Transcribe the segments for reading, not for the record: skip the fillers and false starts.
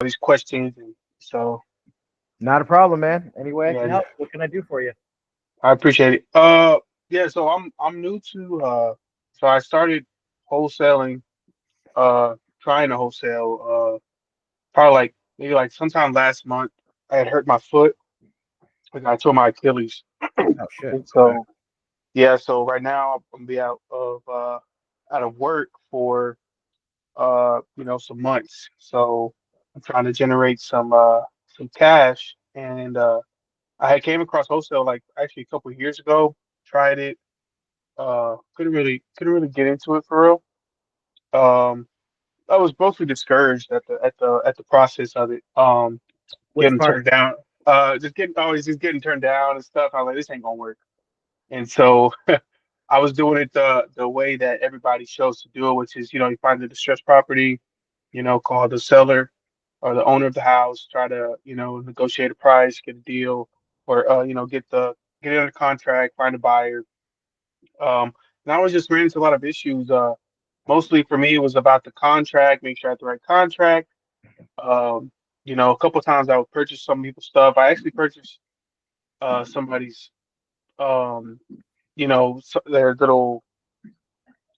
these questions, and so Not a problem, man. Any way I yeah, can yeah, help, what can I do for you? I appreciate it. Yeah, so I'm new to so I started wholesaling, trying to wholesale, probably like maybe like sometime last month. I had hurt my foot, like I tore my Achilles, Oh shit. and Okay. so yeah, so right now I'm gonna be out of work for some months. So I'm trying to generate some cash, and I had came across wholesale like actually a couple of years ago. Tried it. Couldn't really get into it for real. Um, I was mostly discouraged at the process of it. Which Getting part? turned down. Just getting always just getting turned down and stuff. I was like, this ain't gonna work. And so I was doing it the way that everybody chose to do it, which is you find the distressed property, call the seller or the owner of the house, try to negotiate a price, get a deal, or get it under contract, find a buyer. And I was just ran into a lot of issues. Mostly for me, it was about the contract, make sure I had the right contract. Um, a couple times I would purchase some people's stuff. I actually purchased somebody's their little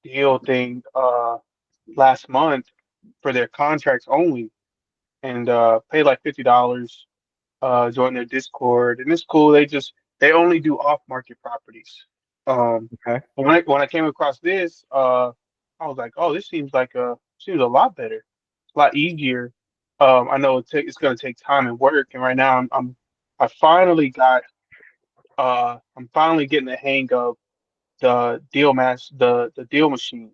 deal thing last month for their contracts only, and paid like $50. Join their Discord, and it's cool. They only do off market properties. Okay. But when I came across this, I was like, oh, this seems a lot better, a lot easier. I know it's going to take time and work, and right now I finally got I'm finally getting the hang of the deal machine,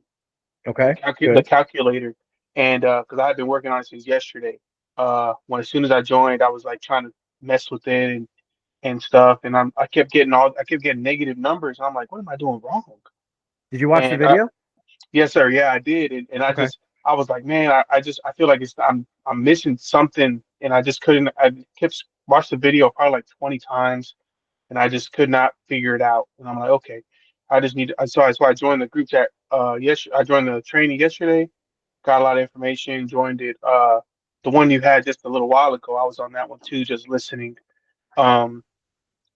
Okay. the Good. calculator, and because I had been working on it since yesterday. When as soon as I joined, I was like trying to mess with it and stuff, and I kept getting negative numbers, and I'm like, what am I doing wrong? Did you watch the And video? yes, sir, yeah, I did, and Okay. I was like, man, I feel like I'm missing something, and I just couldn't. I kept watched the video probably like 20 times, and I just could not figure it out. And I'm like, okay, I just need. So I joined the group chat. Yes, I joined the training yesterday. Got a lot of information. Joined it. The one you had just a little while ago. I was on that one too, just listening. Um,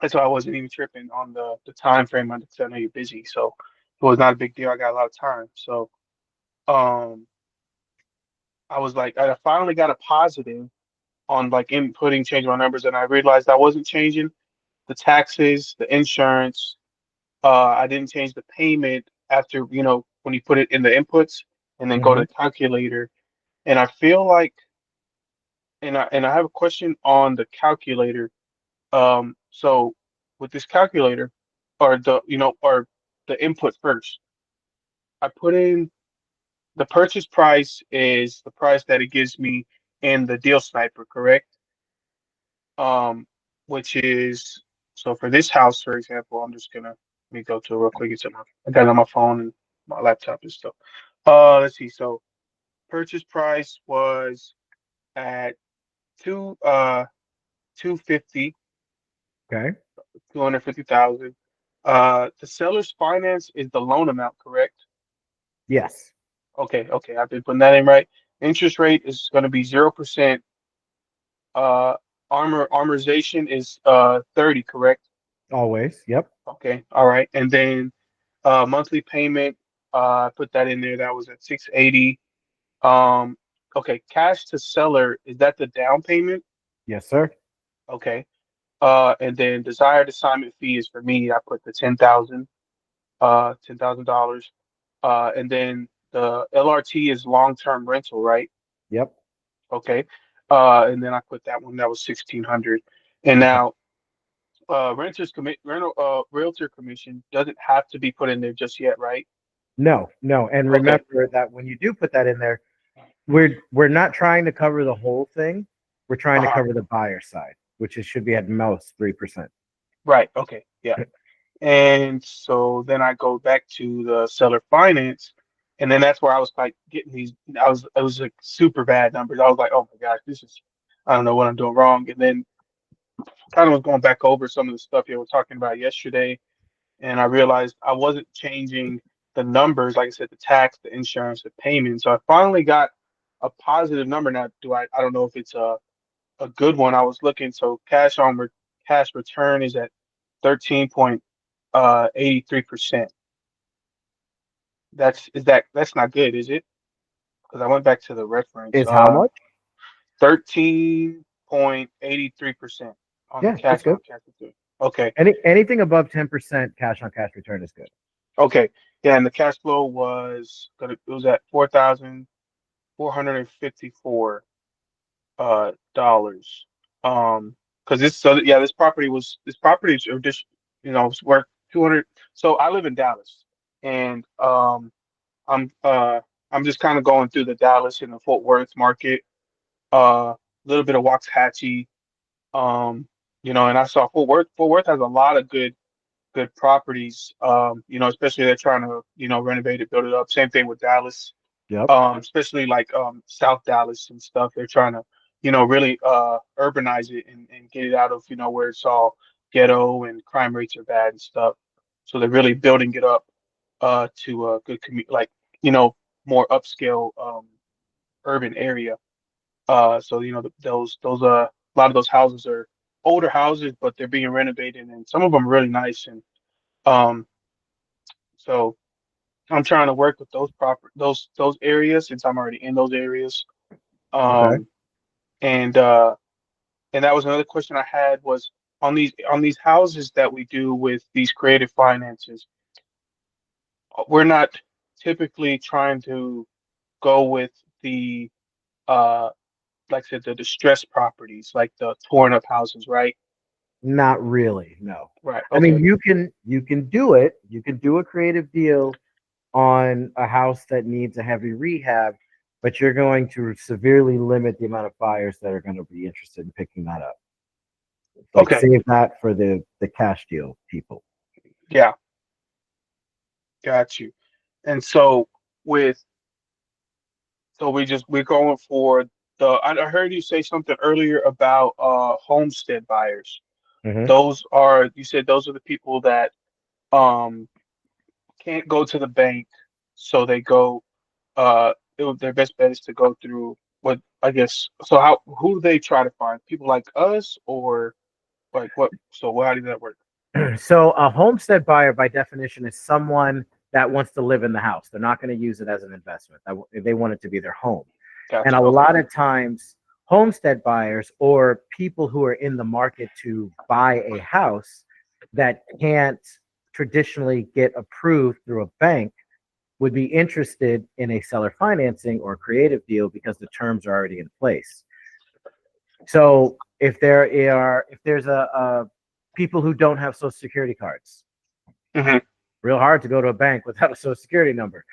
that's why I wasn't even tripping on the time frame because I know you're busy. So it was not a big deal. I got a lot of time. So um, I was like, I finally got a positive on like inputting, changing my numbers, and I realized I wasn't changing the taxes, the insurance. I didn't change the payment after, when you put it in the inputs and then go to Hmm. the calculator. And I feel like, and I have a question on the calculator. So with this calculator, or the input first, I put in the purchase price is the price that it gives me in the deal sniper, correct? Um, which is so for this house, for example, I'm just gonna let me go to it real quick. I got it on my phone and my laptop and stuff. Let's see. So purchase price was at two uh 250, Okay. 250,000. The seller's finance is the loan amount, correct? Yes. Okay, okay, I've been putting that in right. Interest rate is going to be 0%. Uh, armorization is 30, correct? Always. Yep. Okay, all right. And then monthly payment, put that in there. That was at 680. Um, okay, cash to seller, is that the down payment? Yes, sir. Okay. And then desired assignment fee is for me. I put the 10,000, $10,000. And then the LRT is long-term rental, right? Yep. Okay. And then I put that one that was 1,600. And Okay. now realtor commission doesn't have to be put in there just yet, right? No, no. And Okay. remember that when you do put that in there, we're not trying to cover the whole thing. We're trying to Uh-huh. cover the buyer side, which is should be at most 3%. Right. Okay. Yeah. And so then I go back to the seller finance, and then that's where I was like getting these. It was like super bad numbers. I was like, oh my gosh, I don't know what I'm doing wrong. And then kind of was going back over some of the stuff you were talking about yesterday, and I realized I wasn't changing the numbers, like I said, the tax, the insurance, the payment. So I finally got a positive number. Now, do I don't know if it's a good one. I was looking, so cash return is at 13.83%. That's not good, is it? Because I went back to the reference. Is how much? 13.83% on the Yeah, that's cash good. on cash return. Okay, Anything above 10% cash on cash return is good. okay, yeah, and the cash flow it was at $4,454 dollars. Because this property is just it's worth 200. So I live in Dallas, and I'm uh I'm just kind of going through the Dallas and the Fort Worth market. A little bit of Waxahachie. Um, and I saw Fort Worth. Fort Worth has a lot of good properties. Especially they're trying to renovate it, build it up. Same thing with Dallas, Yep. especially like South Dallas and stuff. They're trying to really urbanize it and get it out of where it's all ghetto and crime rates are bad and stuff. So they're really building it up to a good community, like more upscale urban area. So a lot of those houses are older houses, but they're being renovated, and some of them are really nice. And um, so I'm trying to work with those areas since I'm already in those areas. Okay. Um, and that was another question I had was on these houses that we do with these creative finances. We're not typically trying to go with the uh like I said, the distressed properties, like the torn up houses, right? Not really, no. Right. I mean, Okay. you can do it. You can do a creative deal on a house that needs a heavy rehab, but you're going to severely limit the amount of buyers that are going to be interested in picking that up. Like Okay. save that for the cash deal people. Yeah, got you. And so with we're going for I heard you say something earlier about homestead buyers. Hmm. You said those are the people that um can't go to the bank, so they go their best bet is to go through what I guess. So who do they try to find? People like us, or like what? So how does that work? So a homestead buyer, by definition, is someone that wants to live in the house. They're not going to use it as an investment. They want it to be their home. And Gotcha. a Okay. lot of times, homestead buyers or people who are in the market to buy a house that can't traditionally get approved through a bank would be interested in a seller financing or creative deal because the terms are already in place. So if there's a people who don't have social security cards, Hmm. real hard to go to a bank without a social security number.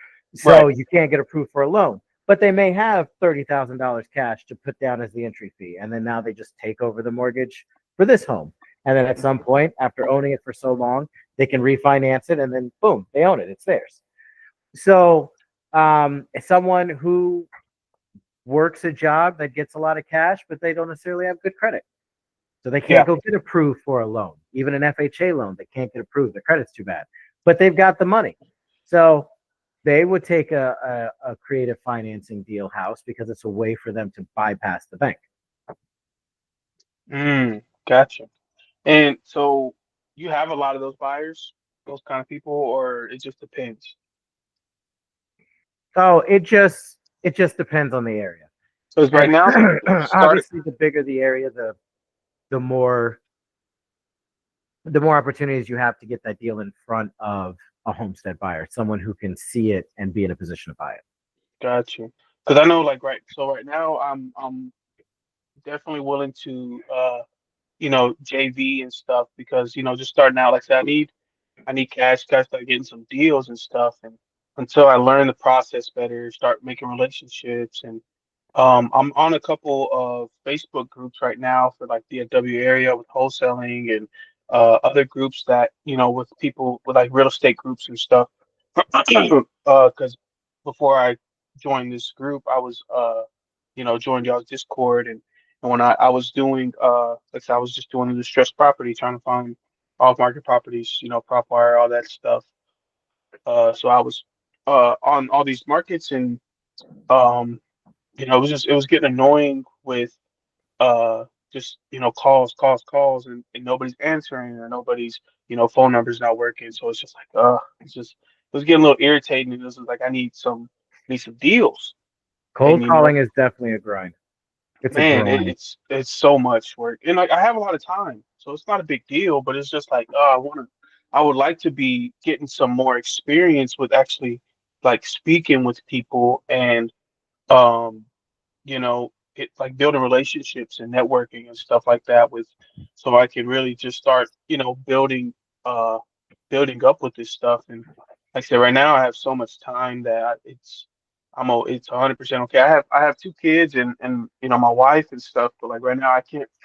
Right. So you can't get approved for a loan. But they may have $30,000 cash to put down as the entry fee. And then now they just take over the mortgage for this home. And then at some point, after owning it for so long, they can refinance it and then boom, they own it. It's theirs. So someone who works a job that gets a lot of cash, but they don't necessarily have good credit. So they can't Yeah. go get approved for a loan, even an FHA loan. They can't get approved. Their credit's too bad, but they've got the money. So they would take a creative financing deal house because it's a way for them to bypass the bank. Gotcha. And so you have a lot of those buyers, those kind of people, or it just depends. So it just depends on the area. Because right And now, like started. obviously, the bigger the area, the more the more opportunities you have to get that deal in front of a homestead buyer, someone who can see it and be in a position to buy it. Gotcha. Because I know, like, right now, I'm definitely willing to, JV and stuff because just starting out, like I said, I need cash, got to start getting some deals and stuff, and until I learn the process better, start making relationships, and I'm on a couple of Facebook groups right now for like the DFW area with wholesaling and other groups that with people with like real estate groups and stuff. Because before I joined this group, I was joined y'all's Discord, and when I was doing like I said, I was just doing the distressed property, trying to find off market properties, prop wire, all that stuff. So I was on all these markets, and um it was getting annoying with uh just calls and nobody's answering or nobody's phone number's not working. So it's just like it was getting a little irritating. And it was like I need some deals. And Cold calling is definitely a grind. It's a man, grind. it's so much work. And like I have a lot of time, so it's not a big deal. But it's just like I would like to be getting some more experience with actually like speaking with people and um it like building relationships and networking and stuff like that with so I can really just start uh building up with this stuff. And like I said, right now I have so much time that it's 100% okay. I have two kids and my wife and stuff, but like right now I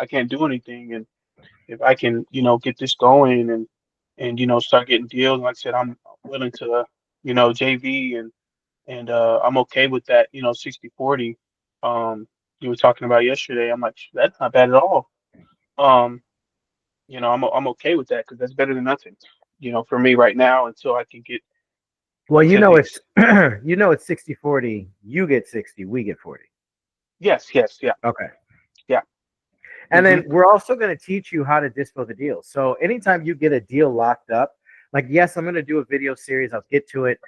can't do anything. And if I can get this going and start getting deals, like I said, I'm willing to JV and I'm okay with that, 60/40. You were talking about yesterday. I'm like, that's not bad at all. Um, I'm okay with that because that's better than nothing, for me right now until I can get, Well, like I said, it's it's 60/40. You get 60, we get 40. yes, yeah, Okay. yeah. And Mm-hmm. then we're also going to teach you how to dispo the deal. So anytime you get a deal locked up, like yes, I'm going to do a video series. I'll get to it.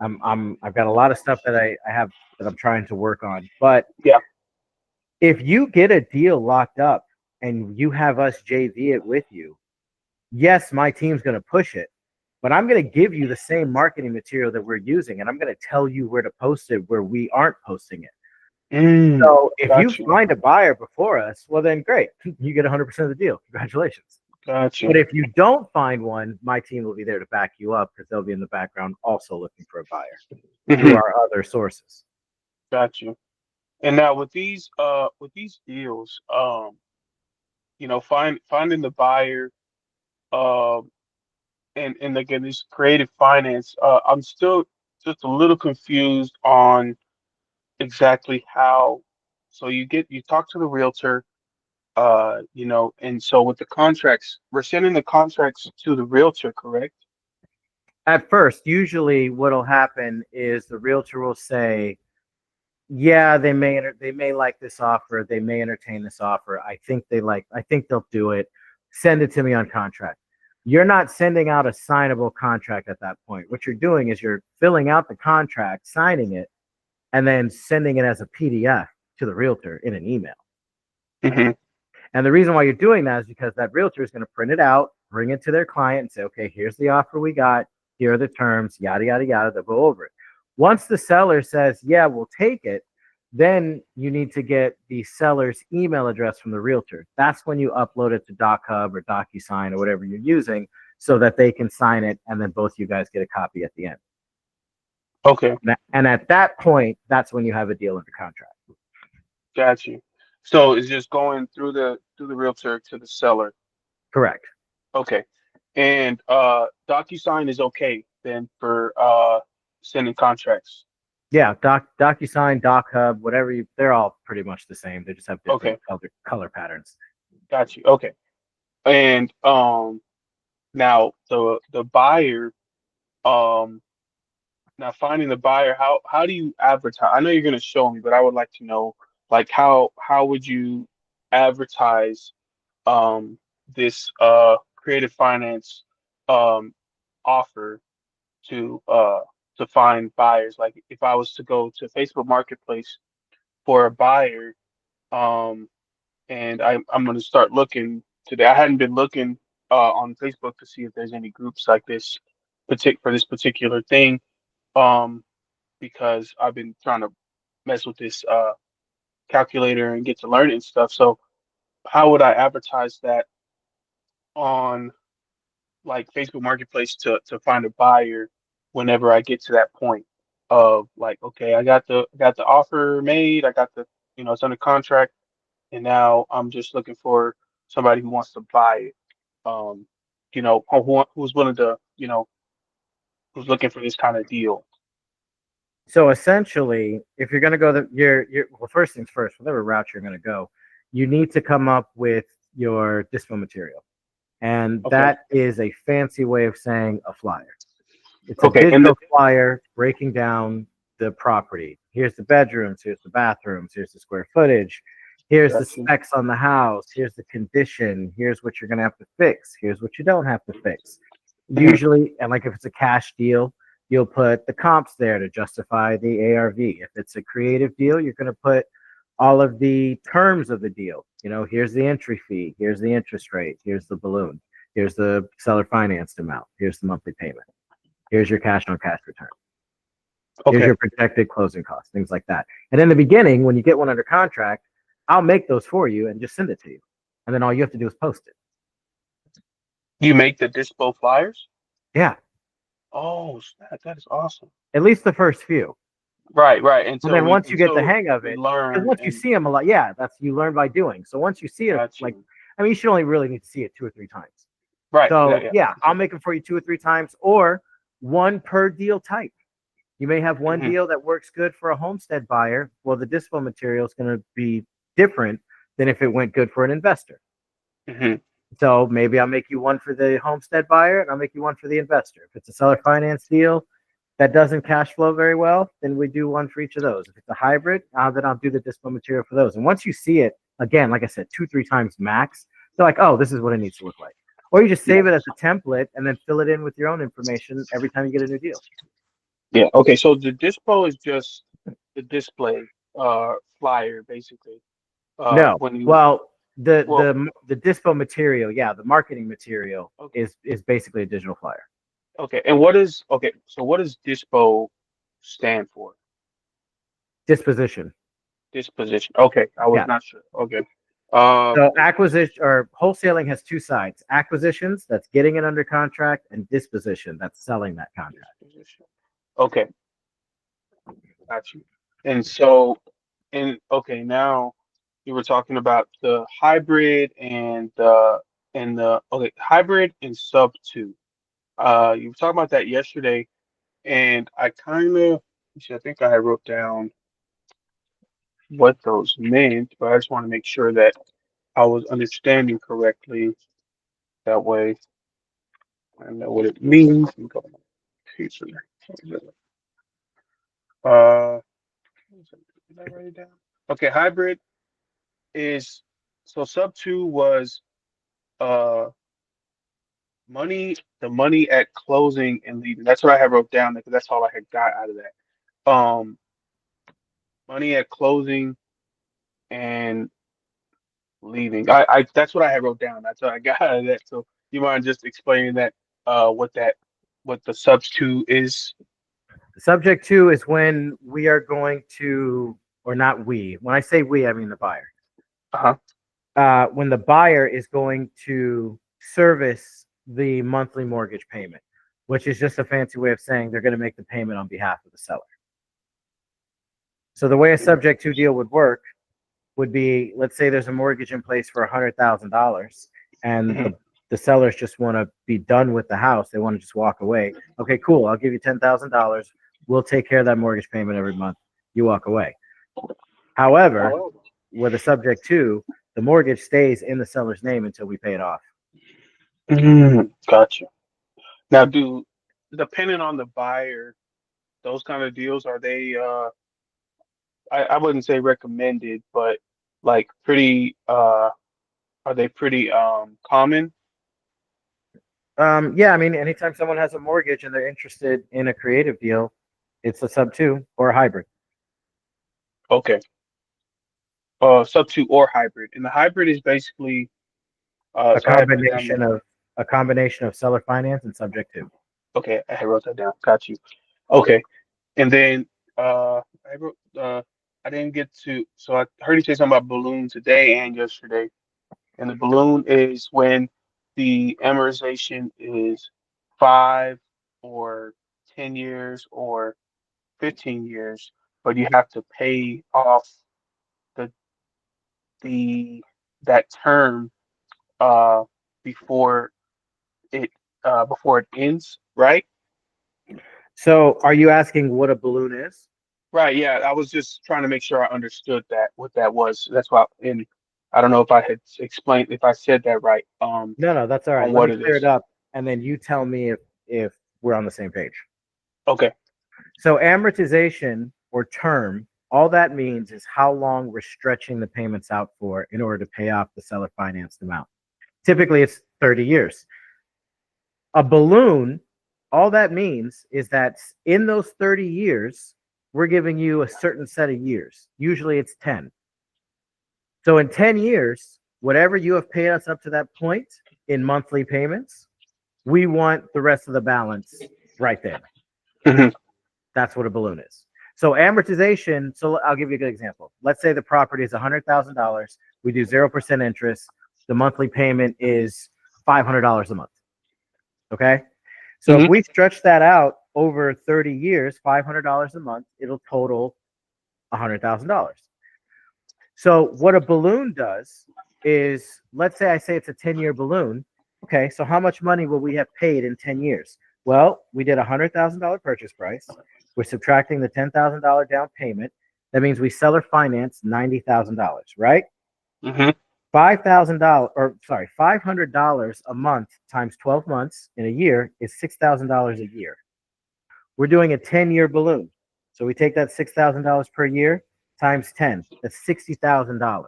I've got a lot of stuff that I have that I'm trying to work on. But Yeah. if you get a deal locked up and you have us JV it with you, yes, my team's going to push it, but I'm going to give you the same marketing material that we're using, and I'm going to tell you where to post it where we aren't posting it. So if you Got you, find a buyer before us, well, then great. You get 100% of the deal. Congratulations. got you. But if you don't find one, my team will be there to back you up because they'll be in the background also looking for a buyer through Hmm. our other sources. Got you. And now with these deals, finding the buyer, um, and again this creative finance, I'm still just a little confused on exactly how. So you talk to the realtor, and so with the contracts, we're sending the contracts to the realtor, correct? At first, usually what'll happen is the realtor will say, yeah, they may like this offer, they may entertain this offer. I think they'll do it. Send it to me on contract. You're not sending out a signable contract at that point. What you're doing is you're filling out the contract, signing it, and then sending it as a PDF to the realtor in an email. Hmm. And the reason why you're doing that is because that realtor is going to print it out, bring it to their client, and say, okay, here's the offer we got. Here are the terms, yada, yada, yada. They'll go over it. Once the seller says, yeah, we'll take it, then you need to get the seller's email address from the realtor. That's when you upload it to DocHub or DocuSign or whatever you're using so that they can sign it and then both you guys get a copy at the end. Okay, And at that point, that's when you have a deal under contract. got you. So it's just going through the realtor to the seller. Correct. Okay. And DocuSign is okay then for sending contracts. Yeah, DocuSign, DocHub, whatever they're all pretty much the same. They just have different Okay, color patterns. got you. Okay. And now the buyer, um now finding the buyer, how do you advertise? I know you're gonna show me, but I would like to know like how would you advertise um this creative finance um offer to find buyers? Like if I was to go to Facebook Marketplace for a buyer, um, and I'm gonna start looking today. I hadn't been looking on Facebook to see if there's any groups like this for this particular thing, um, because I've been trying to mess with this calculator and get to learn it and stuff. So how would I advertise that on like Facebook Marketplace to find a buyer whenever I get to that point of like, okay, I got the offer made, I got the it's under contract, and now I'm just looking for somebody who wants to buy it. Who's willing to, who's looking for this kind of deal. So essentially, if you're going to go you're well, first things first, whatever route you're going to go, you need to come up with your dispo material. And Okay. that is a fancy way of saying a flyer. It's a Okay. And digital flyer breaking down the property. Here's the bedrooms, here's the bathrooms, here's the square footage, here's the Got you. specs on the house, here's the condition, here's what you're going to have to fix, here's what you don't have to fix. Mhm. Usually, and like if it's a cash deal, you'll put the comps there to justify the ARV. If it's a creative deal, you're going to put all of the terms of the deal. Here's the entry fee, here's the interest rate, here's the balloon, here's the seller financed amount, here's the monthly payment, here's your cash on cash return, here's Okay. your projected closing costs, things like that. And in the beginning, when you get one under contract, I'll make those for you and just send it to you. And then all you have to do is post it. You make the dispo flyers? Yeah, Oh, snap, that is awesome. at least the first few. Right, right. And then once you get the Until hang of we it, because learn once you and see them a lot, yeah, that's you learn by doing. So once you see it, got like, you. I mean, you should only really need to see it 2 or 3 times. Right. Yeah, So yeah. yeah, I'll make them for you 2 or 3 times, or one per deal type. You may have one Hmm. deal that works good for a homestead buyer. Well, the dispo material is going to be different than if it went good for an investor. Hmm. So maybe I'll make you one for the homestead buyer and I'll make you one for the investor. If it's a seller finance deal that doesn't cash flow very well, then we do one for each of those. If it's a hybrid, then I'll do the dispo material for those. And once you see it, again, like I said, 2, 3 times max, they're like, oh, this is what it needs to look like. Or you just Yeah. save it as a template and then fill it in with your own information every time you get a new deal. Yeah. Okay. So the dispo is just the display flyer basically. No, When you well, the well, the the dispo material, yeah, the marketing material okay. is basically a digital flyer. Okay. And what is okay, so what does dispo stand for? Disposition. Disposition. Okay. I was Yeah. not sure. Okay. Uh So disposition. acquisition or wholesaling has two sides: acquisitions, that's getting it under contract, and disposition, that's selling that contract. Disposition. Okay, got you. And so and okay, now you were talking about the hybrid and the okay, hybrid and sub two. You were talking about that yesterday, and I kind of, I think I wrote down what those meant, but I just want to make sure that I was understanding correctly. That way, I know what it means. Let me go to my piece of it. Uh, did I write it down? Okay, hybrid is so sub two was uh the money at closing and leaving. That's what I had wrote down because that's all I had got out of that. Money at closing and leaving. I that's what I had wrote down. That's what I got out of that. So you mind just explaining that what the subs to is? Subject to is when we are going to, or not we. When I say we, I mean the buyer. Uh-huh. When the buyer is going to service the monthly mortgage payment, which is just a fancy way of saying they're going to make the payment on behalf of the seller. So the way a subject to deal would work would be, let's say there's a mortgage in place for $100,000 and Hmm. the sellers just want to be done with the house. They want to just walk away. Okay, cool. I'll give you $10,000. We'll take care of that mortgage payment every month. You walk away. However, Oh. with a subject to, the mortgage stays in the seller's name until we pay it off. Gotcha. Now, depending on the buyer, those kind of deals are they? I wouldn't say recommended, but like pretty. Are they pretty common? Yeah, I mean, anytime someone has a mortgage and they're interested in a creative deal, it's a sub two or a hybrid. Okay. Sub two or hybrid, and the hybrid is basically. A So I had put down. combination of seller finance and subject to. Okay, I wrote that down. Got you. Okay, and then I wrote. I didn't get to. So I heard you say something about balloon today and yesterday. And the balloon is when the amortization is 5 or 10 years or 15 years, but you have to pay off the the that term uh before it before it ends, right? So, are you asking what a balloon is? Right, yeah. I was just trying to make sure I understood that what that was. That's why, and I don't know if I had explained if I said that right No, no, that's all right. on Let what me it clear it is. up, and then you tell me if we're on the same page. Okay. So, amortization or term All that means is how long we're stretching the payments out for in order to pay off the seller financed amount. Typically, it's 30 years. A balloon, all that means is that in those 30 years, we're giving you a certain set of years. Usually it's 10. So in 10 years, whatever you have paid us up to that point in monthly payments, we want the rest of the balance right then. Hmm. That's what a balloon is. So amortization, so I'll give you a good example. Let's say the property is $100,000. We do 0% interest. The monthly payment is $500 a month. Okay. So if Hmm. we stretch that out over 30 years, $500 a month, it'll total $100,000. So what a balloon does is, let's say I say it's a 10-year balloon. Okay, so how much money will we have paid in 10 years? Well, we did a $100,000 purchase price. We're subtracting the $10,000 down payment. That means we seller finance $90,000, right? Hmm. $5,000, or sorry, $500 a month times 12 months in a year is $6,000 a year. We're doing a 10-year balloon. So we take that $6,000 per year times 10. That's $60,000.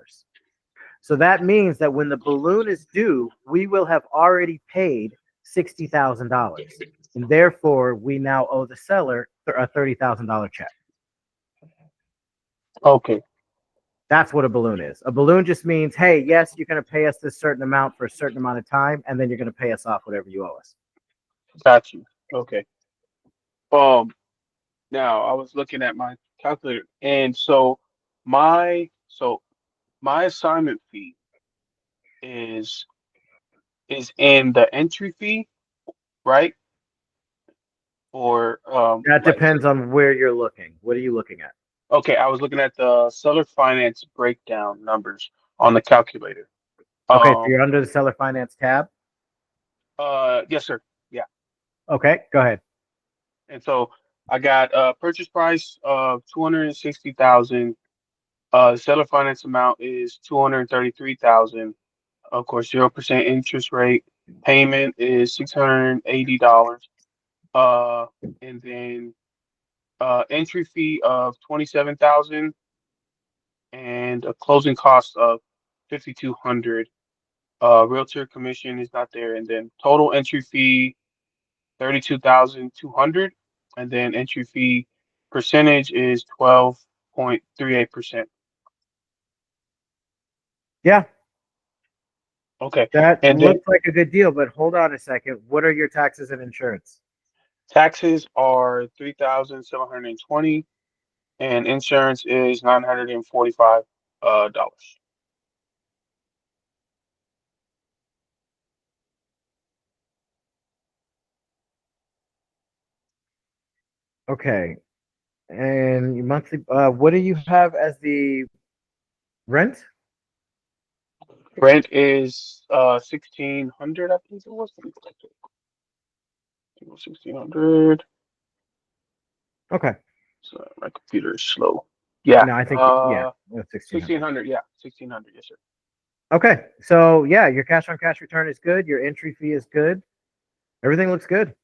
So that means that when the balloon is due, we will have already paid $60,000. And therefore, we now owe the seller a $30,000 check. Okay, That's what a balloon is. A balloon just means, hey, yes, you're going to pay us this certain amount for a certain amount of time, and then you're going to pay us off whatever you owe us. got you. Okay. Um, Now I was looking at my calculator, and my assignment fee is in the entry fee, right? Or That like depends on where you're looking. What are you looking at? okay, I was looking at the seller finance breakdown numbers on the calculator. Okay, so Um, you're under the seller finance tab. yes, sir. Yeah. Okay, go ahead. And so I got a purchase price of 260,000. Seller finance amount is 233,000. Of course, 0% interest rate. Payment is $680. Uh, and then entry fee of 27,000 and a closing cost of 5,200. Realtor commission is not there, and then total entry fee 32,200, and then entry fee percentage is 12.38%. Yeah, Okay, that and then looks like a good deal, but hold on a second. What are your taxes and insurance? taxes are 3,720, and insurance is $945 dollars. Okay, and your monthly, what do you have as the rent? Rent is 1,600, I think it was. Let me check it. I think it was 1,600. Okay, So my computer is slow. Yeah, no, I think, yeah, 1600. 1,600. Yeah, 1,600. Yes, sir. Okay, so yeah, your cash on cash return is good. Your entry fee is good. Everything looks good.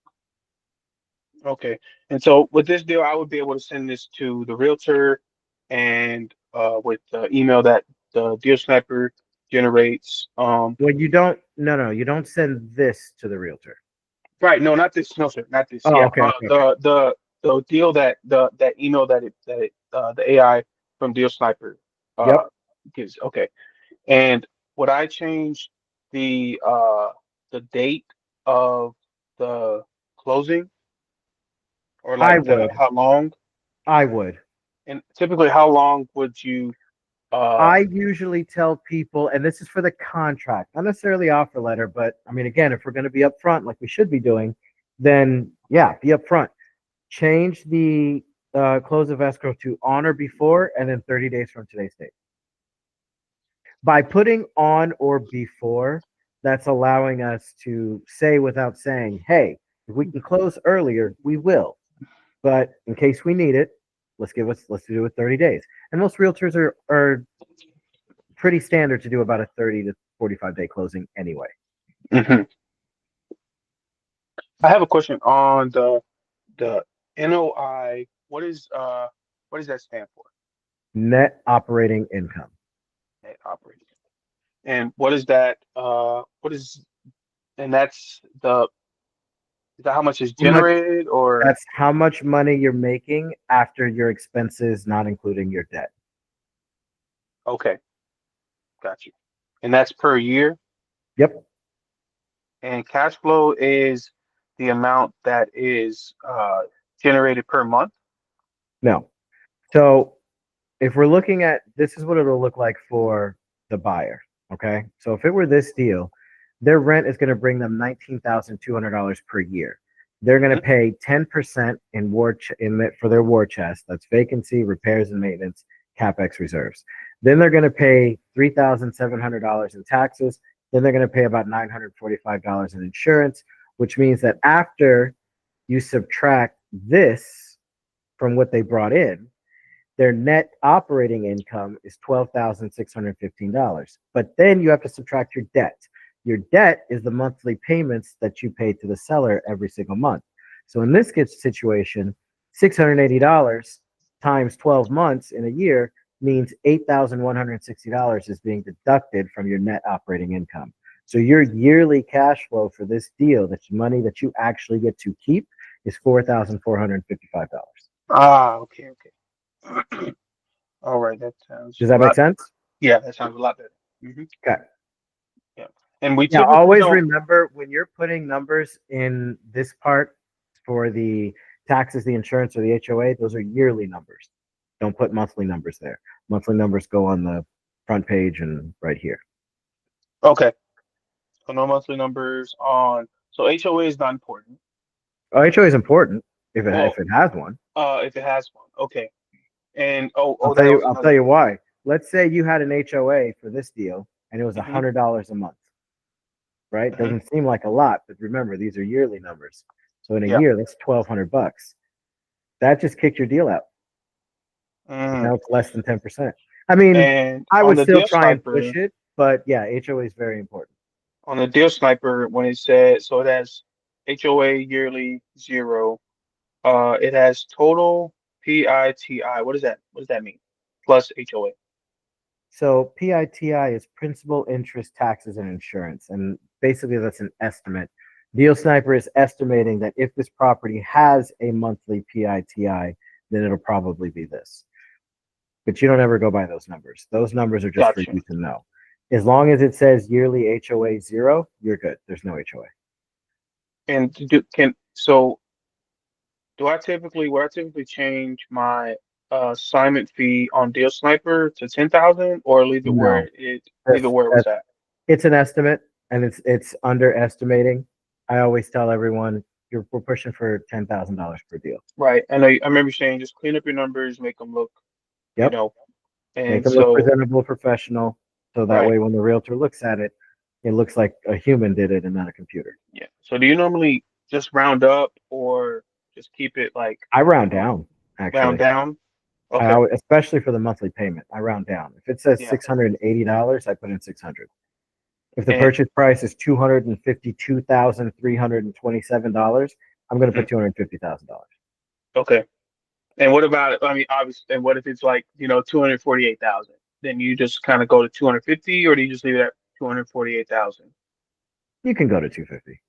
Okay. And so with this deal, I would be able to send this to the realtor and with the email that the deal sniper generates. Well, you don't, no, you don't send this to the realtor. Right. No, not this. No, sir. Not this. Oh, Yeah. okay, okay, okay. The deal that email the AI from Deal Sniper uh Yep, gives. Okay. And would I change the date of the closing or I like the would. how long? I would. And typically, how long would you uh I usually tell people, and this is for the contract, not necessarily offer letter, but I mean, again, if we're going to be upfront, like we should be doing, then yeah, be upfront. Change the close of escrow to on or before, and then 30 days from today's date. By putting on or before, that's allowing us to say without saying, hey, if we can close earlier, we will. But in case we need it, let's do it 30 days. And most realtors are pretty standard to do about a 30 to 45-day closing anyway. mhm. I have a question on the NOI. What does that stand for? Net operating income. Net operating. And what is that? What is and that's the is that how much is How much? generated or That's how much money you're making after your expenses, not including your debt. okay, got you. And that's per year. Yep. And cash flow is the amount that is generated per month. No. So if we're looking at this is what it'll look like for the buyer. Okay. So if it were this deal, their rent is going to bring them $19,200 per year. They're going to Mhm. pay 10% in for their war chest. That's vacancy, repairs and maintenance, capex reserves. Then they're going to pay $3,700 in taxes. Then they're going to pay about $945 in insurance, which means that after you subtract this from what they brought in, their net operating income is $12,615. But then you have to subtract your debt. Your debt is the monthly payments that you pay to the seller every single month. So in this situation, $680 times 12 months in a year means $8,160 is being deducted from your net operating income. So your yearly cash flow for this deal, that's money that you actually get to keep, is $4,455. Okay, okay. All right, that sounds Does a that make lot. sense? Yeah, that sounds a lot better. Okay. Yeah, and we Yeah, typically always don't. remember when you're putting numbers in this part for the taxes, the insurance, or the HOA, those are yearly numbers. Don't put monthly numbers there. Monthly numbers go on the front page and right here. Okay, so no monthly numbers on. So HOA is not important. Oh, HOA is important Well, if it has one. if it has one, okay. And oh, I'll that tell you. was I'll tell another. you why. Let's say you had an HOA for this deal and it was Hmm. $100 a month, right? Hmm. Doesn't seem like a lot, but remember these are yearly numbers. So in a Yeah. year, that's $1,200. That just kicked your deal out. Mm. Now it's less than 10%. I mean, And I on would the still deal try and push sniper, it, but yeah, HOA is very important. when it said so it has HOA yearly zero. It has total PITI. What is that? What does that mean? Plus HOA. So PITI is principal, interest, taxes, and insurance. And basically, that's an estimate. Deal Sniper is estimating that if this property has a monthly PITI, then it'll probably be this. But you don't ever go by those numbers. Those numbers are just for Gotcha. you to know. As long as it says yearly HOA zero, you're good. There's no HOA. And do, can so would I typically change my assignment fee on Deal Sniper to 10,000 or No, leave it that's where it was that's at? it's an estimate and it's underestimating. I always tell everyone we're pushing for $10,000 per deal. Right. I know I remember you saying just clean up your numbers, make them look, you Yep. know, Make and them look so presentable, professional, so that right. way when the realtor looks at it, it looks like a human did it and not a computer. Yeah. So do you normally just round up or just keep it like I round down round actually. down? Okay. Especially for the monthly payment, I round down. If it says Yeah. $680, I put in 600. If the And purchase price is $252,327, I'm going to mhm, put $250,000. okay. And what about I mean obviously and what if it's like, 248,000? Then you just kind of go to 250 or do you just leave it at 248,000? You can go to 250.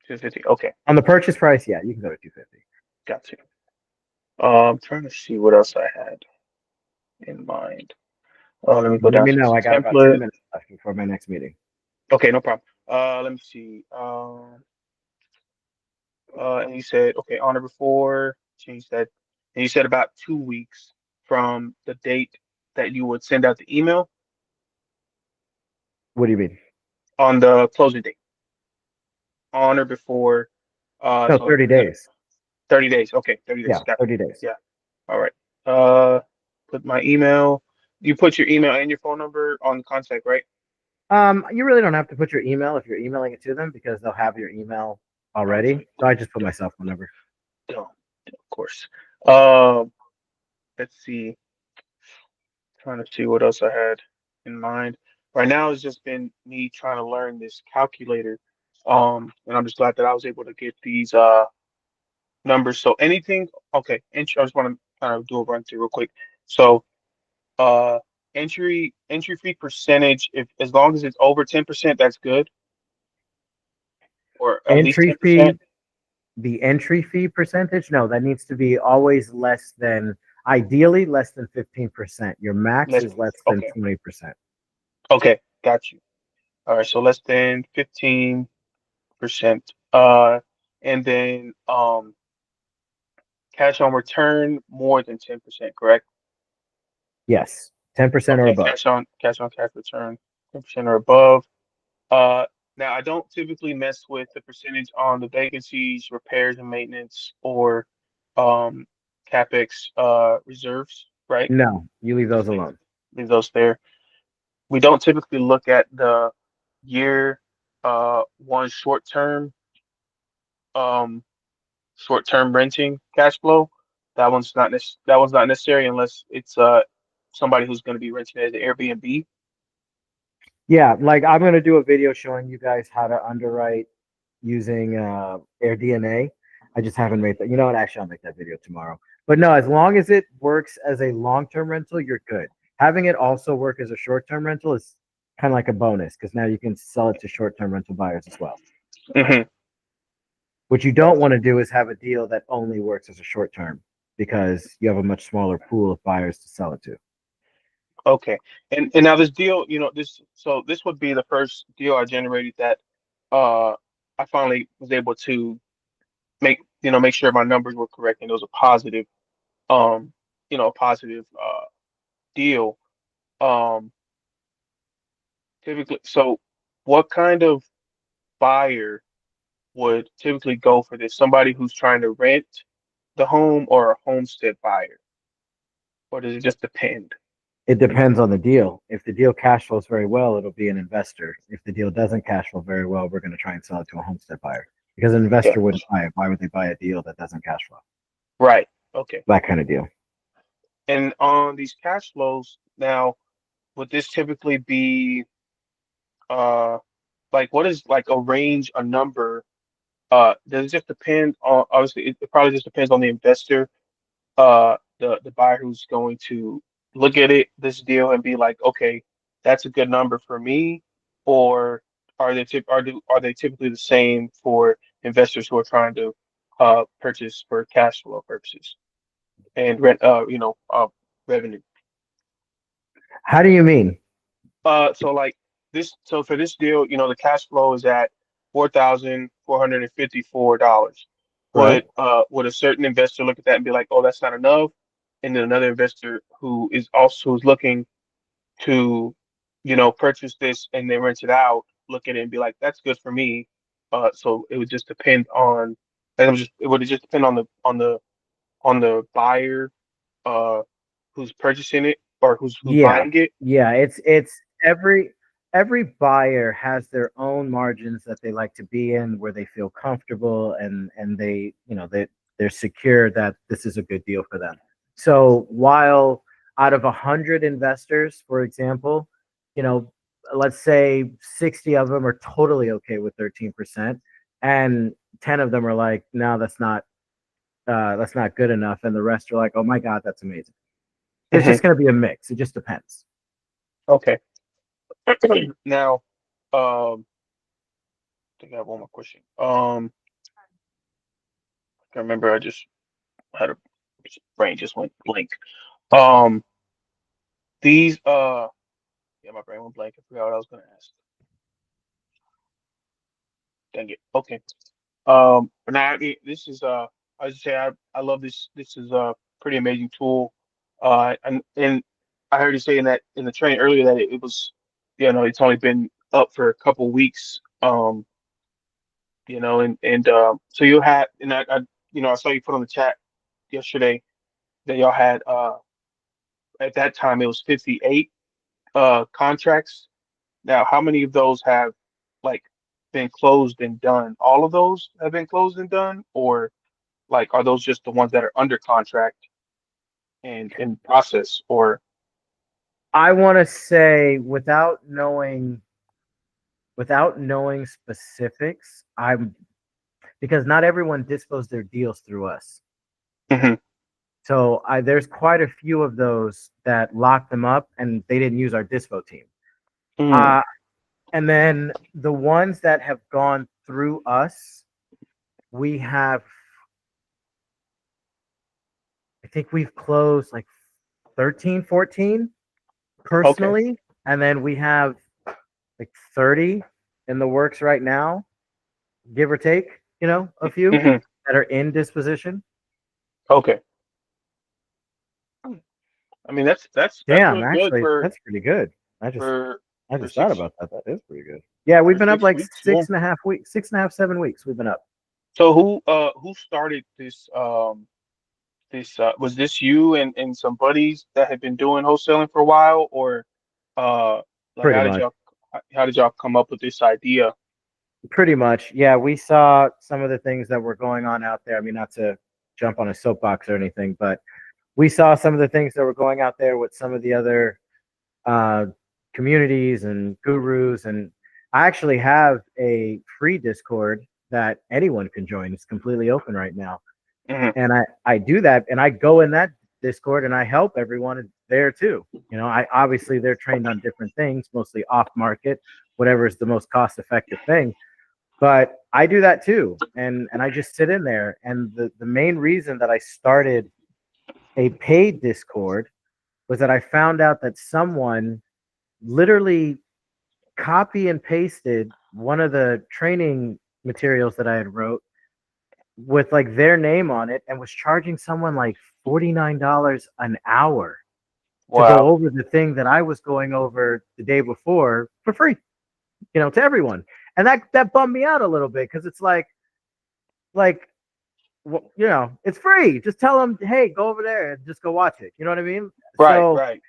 250. Okay. On the purchase price, yeah, you can go to 250. Got you. I'm trying to see what else I had in mind. Let me go Let down me to know. this I got about 10 template. minutes left before my next meeting. Okay, no problem. Let me see. And you said, okay, on or before, change that. And you said about 2 weeks from the date that you would send out the email What do you mean? on the closing date. On or before, No, so 30 we're gonna days. 30 days. Okay, 30 Yeah, days. Got 30 days. yeah. All right. Uh, put my email. You put your email and your phone number on contact, right? You really don't have to put your email if you're emailing it to them because they'll have your email already. Obviously. So I just put Duh, my cell phone number. duh, of course. Um, let's see. Trying to see what else I had in mind. Right now, it's just been me trying to learn this calculator. And I'm just glad that I was able to get these numbers. So anything, okay, I just want to kind of do a run through real quick. So Uh, entry fee percentage, if as long as it's over 10%, that's good, or at least Entry 10%. fee, the entry fee percentage, no, that needs to be always less than, ideally less than 15%. Your max Less. is less than Okay. 20%. Okay. Got you. All right. So less than 15%. And then cash on return more than 10%, correct? Yes, 10% or Okay. above. Cash return 10% or above. Uh, Now I don't typically mess with the percentage on the vacancies, repairs and maintenance, or um capex reserves, right? No, you leave those Just alone. leave those there. We don't typically look at the year one um short term renting cash flow. That one's not necessary unless it's somebody who's going to be renting it as an Airbnb. Yeah, like I'm gonna do a video showing you guys how to underwrite using AirDNA. I just haven't made that. You know what? Actually, I'll make that video tomorrow. But no, as long as it works as a long-term rental, you're good. Having it also work as a short-term rental is kind of like a bonus because now you can sell it to short-term rental buyers as well. Hmm. What you don't want to do is have a deal that only works as a short-term because you have a much smaller pool of buyers to sell it to. Okay. And now this deal, this would be the first deal I generated that uh I finally was able to make sure my numbers were correct and it was a positive um a positive deal. Um Typically, so what kind of buyer would typically go for this? Somebody who's trying to rent the home or a homestead buyer? Or does it just depend? It depends on the deal. If the deal cash flows very well, it'll be an investor. If the deal doesn't cash flow very well, we're going to try and sell it to a homestead buyer because an Yeah. investor wouldn't buy it. Why would they buy a deal that doesn't cash flow? Right. Okay. That kind of deal. And on these cash flows, now, would this typically be uh like what is like a range, a number? Does it just depend on obviously it probably just depends on the investor, the buyer who's going to look at this deal and be like, okay, that's a good number for me, or are they typically the same for investors who are trying to purchase for cash flow purposes and rent revenue? How do you mean? So like so for this deal, the cash flow is at $4,454. Right. Would a certain investor look at that and be like, oh, that's not enough? And then another investor who's looking to, purchase this and then rent it out, look at it and be like, that's good for me. So it would just depend on it would just depend on the buyer uh who's purchasing it or who's Yeah, buying it. yeah. It's every buyer has their own margins that they like to be in, where they feel comfortable and they they're secure that this is a good deal for them. So while out of 100 investors, for example, you know, let's say 60 of them are totally okay with 13%, and 10 of them are like, no, that's not good enough, and the rest are like, oh my god, that's amazing. It's Hmm. just going to be a mix. It just depends. Okay. Now, I think I have one more question. I can't remember. I just had a brain just went blank. Um, these yeah, my brain went blank. I forgot what I was gonna ask. Dang it. Okay. But now I mean, this is I just say I love this. This is a pretty amazing tool. And I heard you saying that in the training earlier that it was, it's only been up for a couple weeks. And so you had, and I saw you put on the chat yesterday that y'all had at that time it was 58 contracts. Now, how many of those have like been closed and done? All of those have been closed and done, or like are those just the ones that are under contract and in process? Or I want to say without knowing specifics, I'm because not everyone dispos their deals through us. Mhm. So there's quite a few of those that locked them up and they didn't use our dispo team. Mm, Uh, and then the ones that have gone through us, we have, I think we've closed like 13, 14 okay. personally. And then we have like 30 in the works right now, give or take, a few Hmm. that are in disposition. Okay. I mean, that's Damn, really good actually, that's pretty good. I just for I for just thought six about that. That is pretty good. Yeah, we've for been up six like weeks. Yeah. 6.5 weeks, 6.5, 7 weeks. We've been up. So who started this was this you and some buddies that had been doing wholesaling for a while, or uh like Pretty much. how did y'all come up with this idea? Pretty much. Yeah, we saw some of the things that were going on out there. I mean, not to jump on a soapbox or anything, but we saw some of the things that were going out there with some of the other uh, communities and gurus. And I actually have a free Discord that anyone can join. It's completely open right now. Hmm. And I do that and I go in that Discord and I help everyone there too. I obviously they're trained on different things, mostly off market, whatever is the most cost effective thing. But I do that too. And I just sit in there. And the main reason that I started a paid Discord was that I found out that someone literally copy and pasted one of the training materials that I had wrote with like their name on it and was charging someone like $49 an hour to go Wow. over the thing that I was going over the day before for free, to everyone. And that bummed me out a little bit because it's like it's free. Just tell them, hey, go over there and just go watch it. You know what I mean? Right, So right.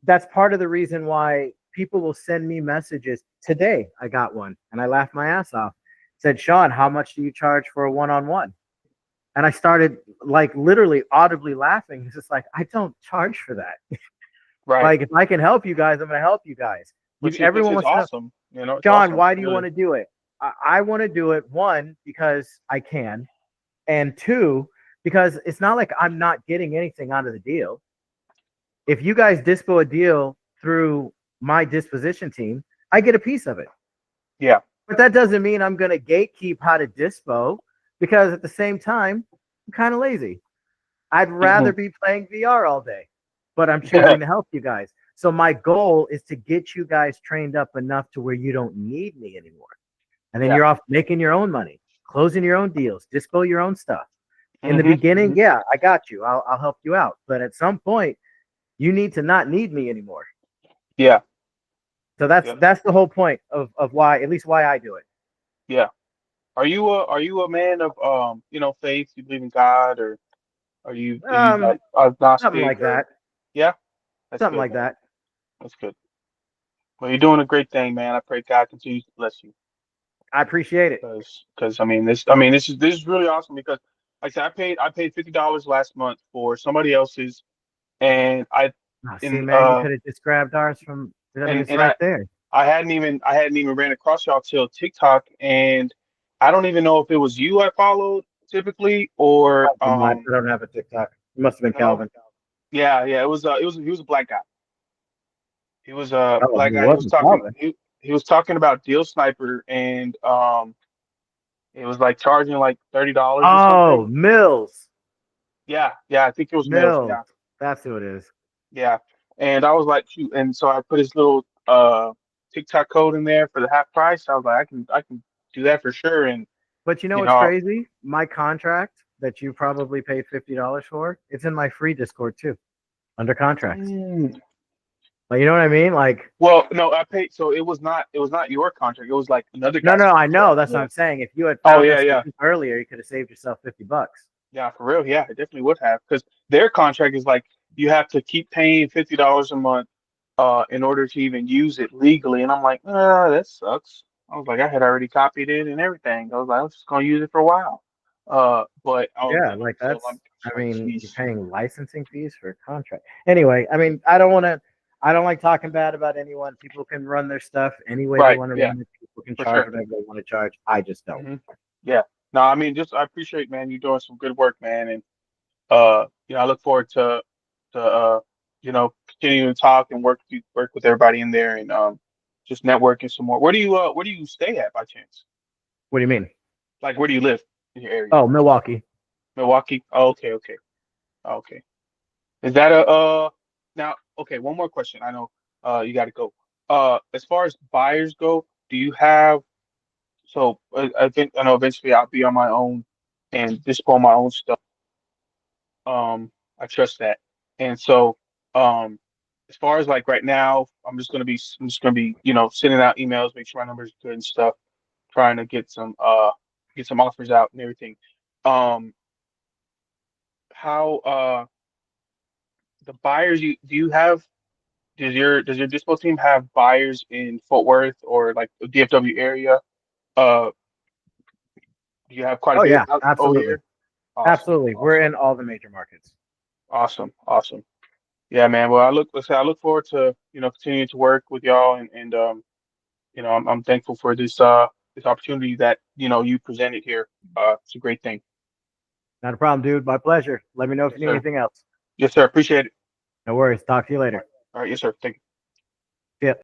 that's part of the reason why people will send me messages. Today, I got one and I laughed my ass off. Said, Sean, how much do you charge for a one-on-one? And I started like literally audibly laughing. It's just like, I don't charge for that. Right. Like, if I can help you guys, I'm going to help you guys. Which Everyone is wants to know, awesome. You know, it's John, awesome. why do you want Really. to do it? I want to do it, one, because I can, and two, because it's not like I'm not getting anything out of the deal. If you guys dispo a deal through my disposition team, I get a piece of it. Yeah. But that doesn't mean I'm going to gatekeep how to dispo because at the same time, I'm kind of lazy. I'd rather Hmm. be playing VR all day, but I'm choosing to help you guys. So my goal is to get you guys trained up enough to where you don't need me anymore. And then Yeah. you're off making your own money, closing your own deals, dispo your own stuff. In the Hmm. beginning, yeah, I got you. I'll help you out. But at some point, you need to not need me anymore. Yeah. So that's Yeah. that's the whole point of why, at least why I do it. Yeah. Are you a man of faith? You believe in God, or are you Um, like something agnostic, like or that. yeah? That's Something good, like man. that. That's good. Well, you're doing a great thing, man. I pray God continues to bless you. I appreciate it. Because I mean this is really awesome because like I said, I paid $50 last month for somebody else's, and I Oh, see, and man, you could have just grabbed ours from. I mean, it's and right there. I hadn't even ran across y'all till TikTok, and I don't even know if it was you I followed typically, or I don't have a TikTok. It must have been no. Calvin. Yeah, yeah, it was he was a black guy. He was a Oh, black it guy. He was wasn't talking Calvin. he was talking about Deal Sniper, and it was like charging like $30 or something. Oh, Mills. Yeah, yeah, I think it was Mills. Mills. Yeah, That's who it is. yeah. And I was like, shoot, and so I put his little TikTok code in there for the half price. I was like, I can do that for sure. And But you know you what's know, crazy? My contract that you probably paid $50 for, it's in my free Discord too, under contract. mm, Like, you know what I mean? Like, well, no, I paid. So it was not your contract. It was like another no, guy's no, I know. contract. That's what Yeah. I'm saying. If you had Oh found yeah, us a yeah, week earlier, you could have saved yourself $50. yeah. For real, yeah. It definitely would have because their contract is like you have to keep paying $50 a month in order to even use it legally. And I'm like, that sucks. I was like, I had already copied it and everything. I was like, I was just gonna use it for a while. But I was Yeah, like, like so I'm that's, I just like, mean, you're jeez. paying licensing fees for a contract. Anyway, I mean, I don't want to, I don't like talking bad about anyone. People can run their stuff any way they Right, want to yeah, run it. People can for charge sure. whatever they want to charge. I just don't. Hmm. Yeah. No, I mean, just I appreciate, man, you doing some good work, man, and I look forward to continuing to talk and work with everybody in there and just networking some more. Where do you stay at by chance? What do you mean? Like where do you live in your area? Oh, Milwaukee. Milwaukee? Oh, okay, okay. Okay. Is that a now okay, one more question. I know you got to go. As far as buyers go, do you have so I think I know eventually I'll be on my own and display my own stuff. I trust that. And so um as far as like right now, I'm just gonna be, sending out emails, make sure my numbers are good and stuff, trying to get some offers out and everything. Um how the buyers you do you have does your dispo team have buyers in Fort Worth or like the DFW area? Uh, do you have quite a Oh bit yeah, out over absolutely, here? Awesome, absolutely. We're awesome, in all the major markets. awesome, awesome. Yeah, man. Well, let's say I look forward to continuing to work with y'all and I'm thankful for this opportunity that you presented here. It's a great thing. Not a problem, dude. My pleasure. Let me know if Yes, you need sir. anything else. Yes, sir. Appreciate it. No worries. Talk to you All later. right. All right. Yes, sir. Thank you. See ya.